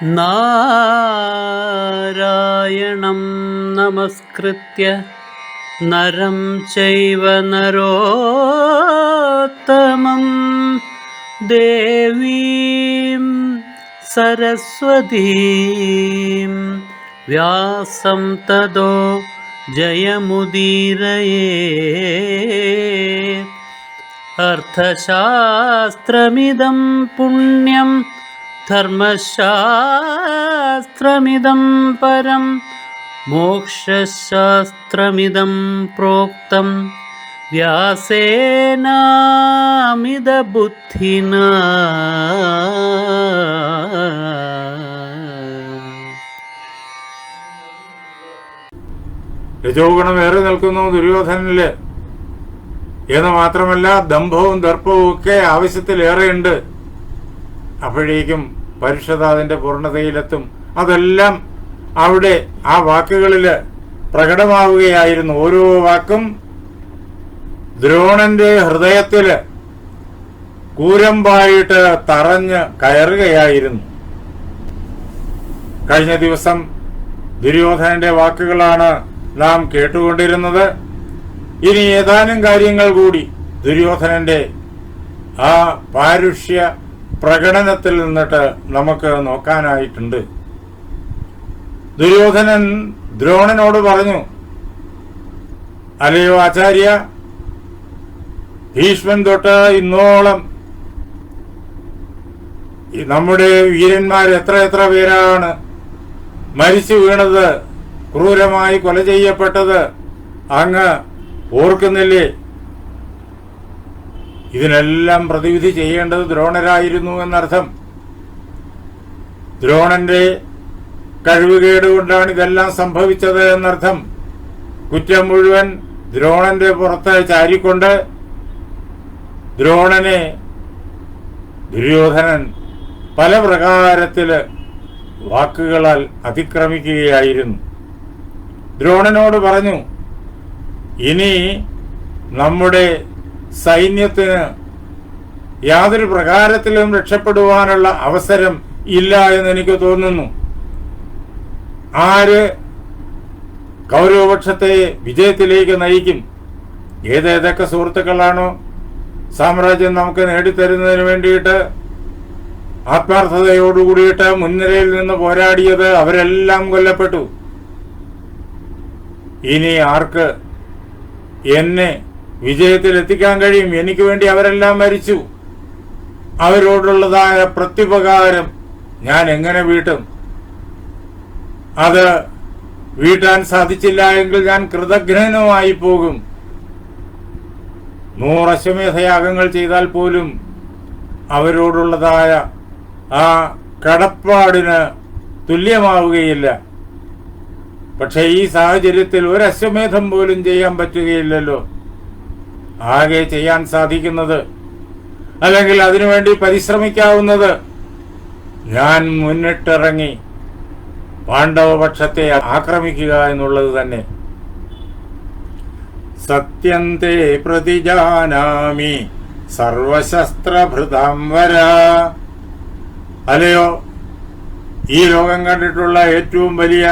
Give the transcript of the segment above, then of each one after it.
നാരായണം നമസ്കൃത്യ നരം ചൈവ നരോത്തമം ദേവീം സരസ്വതീം വ്യാസം തതോ ജയമുദീരയേ. അർത്ഥശാസ്ത്രമിദം പുണ്യം ധർമ്മശാസ്ത്രമിദം പരം മോക്ഷശാസ്ത്രമിദം പ്രോക്തം വ്യാസേനാമിത ബുദ്ധിനാ. രജോ ഗുണം ഏറെ നിൽക്കുന്നു ദുര്യോധനനില് എന്ന് മാത്രമല്ല ദംഭവും ദർപ്പവും ഒക്കെ ആവശ്യത്തിലേറെയുണ്ട്. അപ്പോഴേക്കും പരുഷത അതിന്റെ പൂർണ്ണതയിലെത്തും. അതെല്ലാം അവിടെ ആ വാക്കുകളിൽ പ്രകടമാവുകയായിരുന്നു. ഓരോ വാക്കും ദ്രോണന്റെ ഹൃദയത്തില് കൂരമ്പായിട്ട് തറഞ്ഞ് കയറുകയായിരുന്നു. കഴിഞ്ഞ ദിവസം ദുര്യോധനന്റെ വാക്കുകളാണ് നാം കേട്ടുകൊണ്ടിരുന്നത്. ഇനി ഏതാനും കാര്യങ്ങൾ കൂടി ദുര്യോധനന്റെ ആ പാരുഷ്യ പ്രകടനത്തിൽ നിന്നിട്ട് നമുക്ക് നോക്കാനായിട്ടുണ്ട്. ദുര്യോധനൻ ദ്രോണനോട് പറഞ്ഞു, അല്ലയോ ആചാര്യ, ഭീഷ്മൻ തൊട്ട് ഇന്നോളം നമ്മുടെ വീരന്മാർ എത്ര പേരാണ് മരിച്ചു വീണത്, ക്രൂരമായി കൊല ചെയ്യപ്പെട്ടത് അങ്ങ് ഓർക്കുന്നില്ലേ? ഇതിനെല്ലാം പ്രതിവിധി ചെയ്യേണ്ടത് ദ്രോണരായിരുന്നു എന്നർത്ഥം. ദ്രോണന്റെ കഴിവുകേട് കൊണ്ടാണ് ഇതെല്ലാം സംഭവിച്ചത് എന്നർത്ഥം. കുറ്റം മുഴുവൻ ദ്രോണന്റെ പുറത്ത് ചാരിക്കൊണ്ട് ദ്രോണനെ ദുര്യോധനൻ പല പ്രകാരത്തില് വാക്കുകളാൽ അതിക്രമിക്കുകയായിരുന്നു. ദ്രോണനോട് പറഞ്ഞു, ഇനി നമ്മുടെ സൈന്യത്തിന് യാതൊരു പ്രകാരത്തിലും രക്ഷപ്പെടുവാനുള്ള അവസരം ഇല്ല എന്ന് എനിക്ക് തോന്നുന്നു. ആര് കൗരവപക്ഷത്തെ വിജയത്തിലേക്ക് നയിക്കും? ഏതൊക്കെ സുഹൃത്തുക്കളാണോ സാമ്രാജ്യം നമുക്ക് നേടിത്തരുന്നതിന് വേണ്ടിയിട്ട് ആത്മാർത്ഥതയോടുകൂടിയിട്ട് മുൻനിരയിൽ നിന്ന് പോരാടിയത്, അവരെല്ലാം കൊല്ലപ്പെട്ടു. ഇനി ആർക്ക് എന്നെ വിജയത്തിൽ എത്തിക്കാൻ കഴിയും? എനിക്ക് വേണ്ടി അവരെല്ലാം മരിച്ചു. അവരോടുള്ളതായ പ്രത്യുപകാരം ഞാൻ എങ്ങനെ വീട്ടും? അത് വീട്ടാൻ സാധിച്ചില്ല എങ്കിൽ ഞാൻ കൃതഘ്നനുമായി പോകും. 100 അശ്വമേധയാഗങ്ങൾ ചെയ്താൽ പോലും അവരോടുള്ളതായ ആ കടപ്പാടിന് തുല്യമാവുകയില്ല. പക്ഷെ ഈ സാഹചര്യത്തിൽ ഒരു അശ്വമേധം പോലും ചെയ്യാൻ പറ്റുകയില്ലല്ലോ. ആകെ ചെയ്യാൻ സാധിക്കുന്നത്, അല്ലെങ്കിൽ അതിനുവേണ്ടി പരിശ്രമിക്കാവുന്നത്, ഞാൻ മുന്നിട്ടിറങ്ങി പാണ്ഡവപക്ഷത്തെ ആക്രമിക്കുക എന്നുള്ളത് തന്നെ. സത്യന്തേ പ്രതിജാനാമി സർവശസ്ത്രഭൃതാം വര. അല്ലയോ, ഈ ലോകം കണ്ടിട്ടുള്ള ഏറ്റവും വലിയ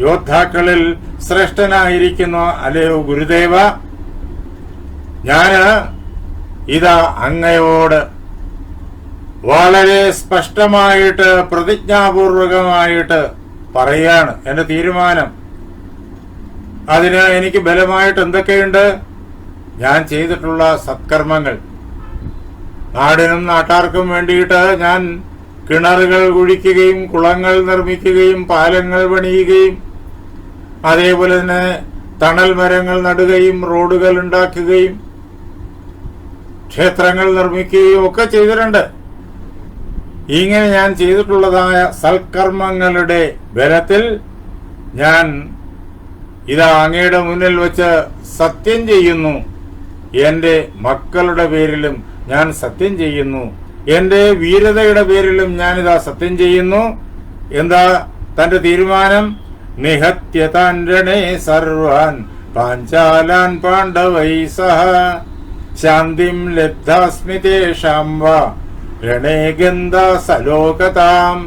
യോദ്ധാക്കളിൽ ശ്രേഷ്ഠനായിരിക്കുന്ന അല്ലയോ ഗുരുദേവ, ഞാന് ഇതാ അങ്ങയോട് വളരെ സ്പഷ്ടമായിട്ട് പ്രതിജ്ഞാപൂർവകമായിട്ട് പറയാണ് എന്റെ തീരുമാനം. അതിന് എനിക്ക് ബലമായിട്ട് എന്തൊക്കെയുണ്ട്? ഞാൻ ചെയ്തിട്ടുള്ള സത്കർമ്മങ്ങൾ, നാടിനും നാട്ടാർക്കും വേണ്ടിയിട്ട് ഞാൻ കിണറുകൾ കുഴിക്കുകയും കുളങ്ങൾ നിർമ്മിക്കുകയും പാലങ്ങൾ പണിയുകയും അതേപോലെ തന്നെ തണൽ മരങ്ങൾ നടുകയും റോഡുകൾ ഉണ്ടാക്കുകയും ക്ഷേത്രങ്ങൾ നിർമ്മിക്കുകയും ഒക്കെ ചെയ്തിട്ടുണ്ട്. ഇങ്ങനെ ഞാൻ ചെയ്തിട്ടുള്ളതായ സൽക്കർമ്മങ്ങളുടെ ബലത്തിൽ ഞാൻ ഇതാ അങ്ങയുടെ മുന്നിൽ വെച്ച് സത്യം ചെയ്യുന്നു. എന്റെ മക്കളുടെ പേരിലും ഞാൻ സത്യം ചെയ്യുന്നു. എന്റെ വീരതയുടെ പേരിലും ഞാനിതാ സത്യം ചെയ്യുന്നു. എന്താ തന്റെ തീരുമാനം? നിഹത്യതാൻ രണേ സർവാൻ പാഞ്ചാലാൻ പാണ്ഡവൈ സഹ ശാന്തിം ലബ്ധാസ്മി തേഷാം വാ രണേ ഗന്ധാ സലോകതാം.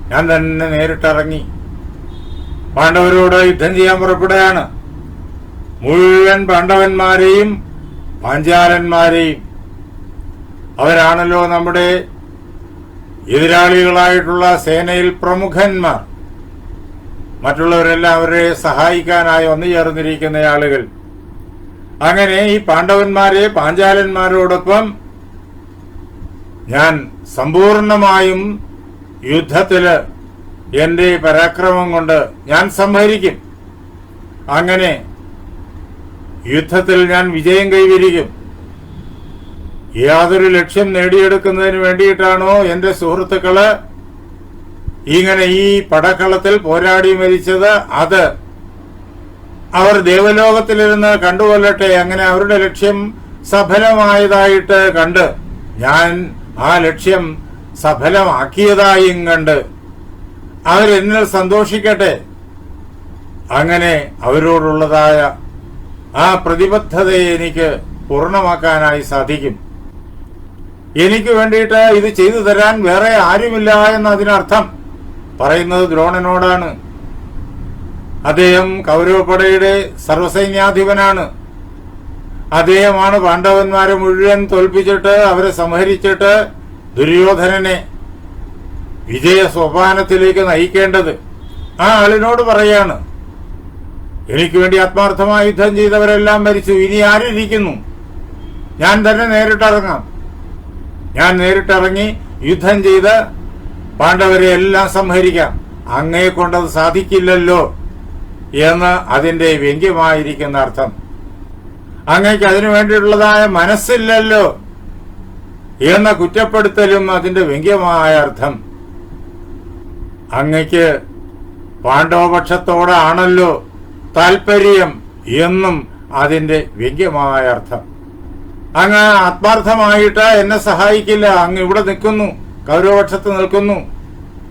ഞാൻ തന്നെ നേരിട്ടിറങ്ങി പാണ്ഡവരോട് യുദ്ധം ചെയ്യാൻ പുറപ്പെടുകയാണ്. മുഴുവൻ പാണ്ഡവന്മാരെയും പാഞ്ചാലന്മാരെയും, അവരാണല്ലോ നമ്മുടെ എതിരാളികളായിട്ടുള്ള സേനയിൽ പ്രമുഖന്മാർ. മറ്റുള്ളവരെല്ലാം അവരെ സഹായിക്കാനായി വന്നു ചേർന്നിരിക്കുന്ന ആളുകൾ. അങ്ങനെ ഈ പാണ്ഡവന്മാരെ പാഞ്ചാലന്മാരോടൊപ്പം ഞാൻ സമ്പൂർണമായും യുദ്ധത്തില് എന്റെ പരാക്രമം കൊണ്ട് ഞാൻ സംഹരിക്കും. അങ്ങനെ യുദ്ധത്തിൽ ഞാൻ വിജയം കൈവരിക്കും. യാതൊരു ലക്ഷ്യം നേടിയെടുക്കുന്നതിന് വേണ്ടിയിട്ടാണോ എന്റെ സുഹൃത്തുക്കള് ഇങ്ങനെ ഈ പടക്കളത്തിൽ പോരാടി മരിച്ചത്, അത് അവർ ദേവലോകത്തിലിരുന്ന് കണ്ടുകൊള്ളട്ടെ. അങ്ങനെ അവരുടെ ലക്ഷ്യം സഫലമായതായിട്ട് കണ്ട് ഞാൻ ആ ലക്ഷ്യം സഫലമാക്കിയതായും കണ്ട് അവരെന്നിൽ സന്തോഷിക്കട്ടെ. അങ്ങനെ അവരോടുള്ളതായ ആ പ്രതിബദ്ധതയെ എനിക്ക് പൂർണ്ണമാക്കാനായി സാധിക്കും. എനിക്ക് വേണ്ടിയിട്ട് ഇത് ചെയ്തു തരാൻ വേറെ ആരുമില്ല എന്നതിനർത്ഥം പറയുന്നത് ദ്രോണനോടാണ്. അദ്ദേഹം കൗരവപടയുടെ സർവസൈന്യാധിപനാണ്. അദ്ദേഹമാണ് പാണ്ഡവന്മാരെ മുഴുവൻ തോൽപ്പിച്ചിട്ട് അവരെ സംഹരിച്ചിട്ട് ദുര്യോധനനെ വിജയ സോപാനത്തിലേക്ക് നയിക്കേണ്ടത്. ആ ആളിനോട് പറയാണ്, എനിക്ക് വേണ്ടി ആത്മാർത്ഥമായി യുദ്ധം ചെയ്തവരെല്ലാം മരിച്ചു, ഇനി ആരിരിക്കുന്നു? ഞാൻ തന്നെ നേരിട്ടിറങ്ങാം. ഞാൻ നേരിട്ടിറങ്ങി യുദ്ധം ചെയ്ത് പാണ്ഡവരെ എല്ലാം സംഹരിക്കാം. അങ്ങയെ കൊണ്ടത് സാധിക്കില്ലല്ലോ എന്ന് അതിന്റെ വ്യംഗ്യമായിരിക്കുന്ന അർത്ഥം. അങ്ങയ്ക്ക് അതിനു വേണ്ടിയിട്ടുള്ളതായ മനസ്സില്ലല്ലോ എന്ന കുറ്റപ്പെടുത്തലും അതിന്റെ വ്യംഗ്യമായ അർത്ഥം. അങ്ങയ്ക്ക് പാണ്ഡവപക്ഷത്തോടാണല്ലോ താല്പര്യം എന്നും അതിന്റെ വ്യംഗ്യമായ അർത്ഥം. അങ്ങ് ആത്മാർത്ഥമായിട്ട് എന്നെ സഹായിക്കില്ല. അങ്ങ് ഇവിടെ നിൽക്കുന്നു, കൗരവപക്ഷത്ത് നിൽക്കുന്നു,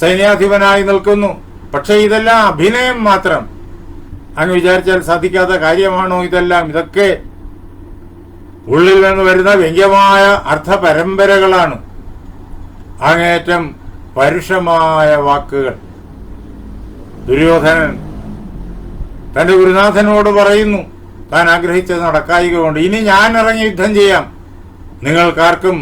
സൈന്യാധിപനായി നിൽക്കുന്നു. പക്ഷെ ഇതെല്ലാം അഭിനയം മാത്രം. അങ്ങ് വിചാരിച്ചാൽ സാധിക്കാത്ത കാര്യമാണോ ഇതെല്ലാം? ഇതൊക്കെ ഉള്ളിൽ നിന്ന് വരുന്ന വ്യംഗ്യമായ അർത്ഥപരമ്പരകളാണ്, അങ്ങേറ്റം പരുഷമായ വാക്കുകൾ. ദുര്യോധനൻ തന്റെ ഗുരുനാഥനോട് പറയുന്നു, താൻ ആഗ്രഹിച്ചത് നടക്കായിക കൊണ്ട് ഇനി ഞാൻ ഇറങ്ങി യുദ്ധം ചെയ്യാം. നിങ്ങൾക്കാർക്കും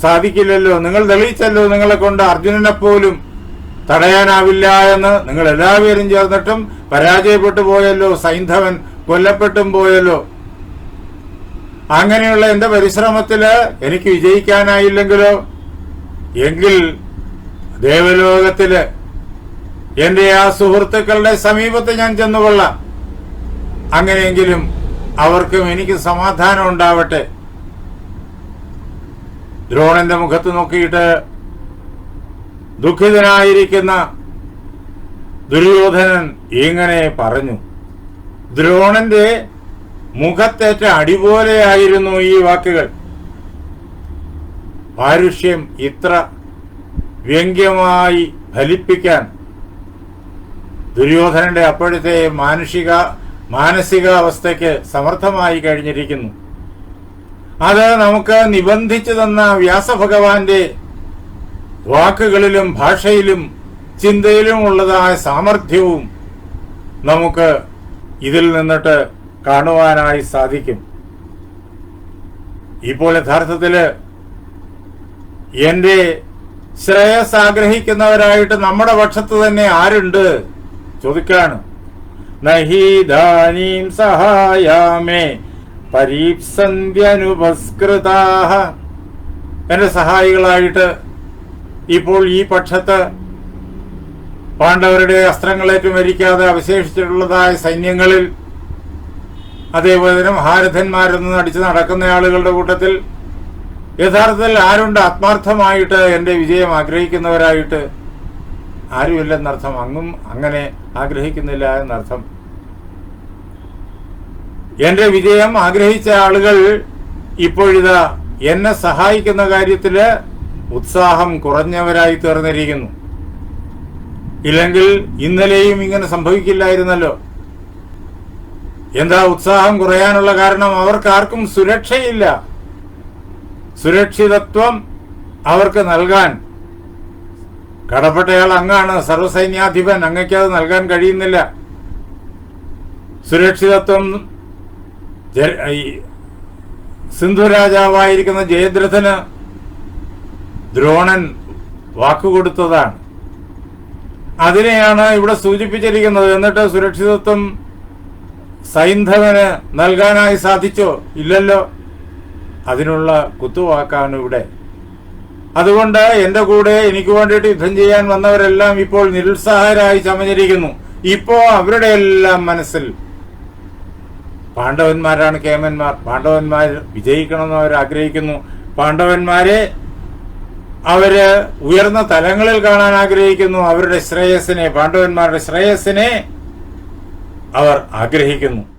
സാധിക്കില്ലല്ലോ. നിങ്ങൾ തെളിയിച്ചല്ലോ നിങ്ങളെ കൊണ്ട് അർജുനനെ പോലും തടയാനാവില്ല എന്ന്. നിങ്ങൾ എല്ലാവരും ചേർന്നിട്ടും പരാജയപ്പെട്ടു പോയല്ലോ. സൈന്ധവൻ കൊല്ലപ്പെട്ടും പോയല്ലോ. അങ്ങനെയുള്ള എന്റെ പരിശ്രമത്തില് എനിക്ക് വിജയിക്കാനായില്ലെങ്കിലോ? എങ്കിൽ ദേവലോകത്തില് എന്റെ ആ സുഹൃത്തുക്കളുടെ സമീപത്ത് ഞാൻ ചെന്നുകൊള്ളാം. അങ്ങനെയെങ്കിലും അവർക്കും എനിക്ക് സമാധാനം ഉണ്ടാവട്ടെ. ദ്രോണന്റെ മുഖത്ത് നോക്കിയിട്ട് ദുഃഖിതനായിരിക്കുന്ന ദുര്യോധനൻ ഇങ്ങനെ പറഞ്ഞു. ദ്രോണന്റെ മുഖത്തേറ്റ അടിപോലെയായിരുന്നു ഈ വാക്കുകൾ. പാരുഷ്യം ഇത്ര വ്യംഗ്യമായി ഫലിപ്പിക്കാൻ ദുര്യോധനന്റെ അപ്പോഴത്തെ മാനസികാവസ്ഥയ്ക്ക് സമർത്ഥമായി കഴിഞ്ഞിരിക്കുന്നു. അത് നമുക്ക് നിബന്ധിച്ചു തന്ന വ്യാസഭഗവാന്റെ വാക്കുകളിലും ഭാഷയിലും ചിന്തയിലും ഉള്ളതായ സാമർഥ്യവും നമുക്ക് ഇതിൽ നിന്നിട്ട് കാണുവാനായി സാധിക്കും. ഇപ്പോൾ യഥാർത്ഥത്തില് എന്റെ ശ്രേയസ് ആഗ്രഹിക്കുന്നവരായിട്ട് നമ്മുടെ പക്ഷത്ത് തന്നെ ആരുണ്ട് ചോദിക്കാണ്. നഹീദാനീം സഹായാമേ പരീപ്സന്ധ്യനുപസ്കൃതാഹ. എന്റെ സഹായികളായിട്ട് ഇപ്പോൾ ഈ പക്ഷത്ത് പാണ്ഡവരുടെ അസ്ത്രങ്ങളേറ്റു മരിക്കാതെ അവശേഷിച്ചിട്ടുള്ളതായ സൈന്യങ്ങളിൽ, അതേപോലെ തന്നെ മഹാരഥന്മാരെന്ന് അടിച്ചു നടക്കുന്ന ആളുകളുടെ കൂട്ടത്തിൽ യഥാർത്ഥത്തിൽ ആരുണ്ട് ആത്മാർത്ഥമായിട്ട് എന്റെ വിജയം ആഗ്രഹിക്കുന്നവരായിട്ട്? ആരുമില്ലെന്നർത്ഥം. അങ്ങും അങ്ങനെ ആഗ്രഹിക്കുന്നില്ല എന്നർത്ഥം. എന്റെ വിജയം ആഗ്രഹിച്ച ആളുകൾ ഇപ്പോഴിതാ എന്നെ സഹായിക്കുന്ന കാര്യത്തില് ഉത്സാഹം കുറഞ്ഞവരായി തീർന്നിരിക്കുന്നു. ഇല്ലെങ്കിൽ ഇന്നലെയും ഇങ്ങനെ സംഭവിക്കില്ലായിരുന്നല്ലോ. എന്താ ഉത്സാഹം കുറയാനുള്ള കാരണം? അവർക്കാർക്കും സുരക്ഷയില്ല. സുരക്ഷിതത്വം അവർക്ക് നൽകാൻ കടപ്പെട്ടയാൾ അങ്ങാണ്, സർവ്വസൈന്യാധിപൻ, അങ്ങയ്ക്കത് നൽകാൻ കഴിയുന്നില്ല. സുരക്ഷിതത്വം സിന്ധു രാജാവായിരിക്കുന്ന ജയദ്രഥന് ദ്രോണൻ വാക്കുകൊടുത്തതാണ്. അതിനെയാണ് ഇവിടെ സൂചിപ്പിച്ചിരിക്കുന്നത്. എന്നിട്ട് സുരക്ഷിതത്വം സൈന്ധവന് നൽകാനായി സാധിച്ചോ? ഇല്ലല്ലോ. അതിനുള്ള കുത്തുവാക്കാണ് ഇവിടെ. അതുകൊണ്ട് എന്റെ കൂടെ എനിക്ക് വേണ്ടിയിട്ട് യുദ്ധം ചെയ്യാൻ വന്നവരെല്ലാം ഇപ്പോൾ നിരുത്സാഹരായി ചമഞ്ഞിരിക്കുന്നു. ഇപ്പോ അവരുടെ എല്ലാം മനസ്സിൽ പാണ്ഡവന്മാരാണ് കേമന്മാർ. പാണ്ഡവന്മാർ വിജയിക്കണമെന്ന് അവർ ആഗ്രഹിക്കുന്നു. പാണ്ഡവന്മാരെ അവര് ഉയർന്ന തലങ്ങളിൽ കാണാൻ ആഗ്രഹിക്കുന്നു. അവരുടെ ശ്രേയസ്സിനെ, പാണ്ഡവന്മാരുടെ ശ്രേയസ്സിനെ അവർ ആഗ്രഹിക്കുന്നു.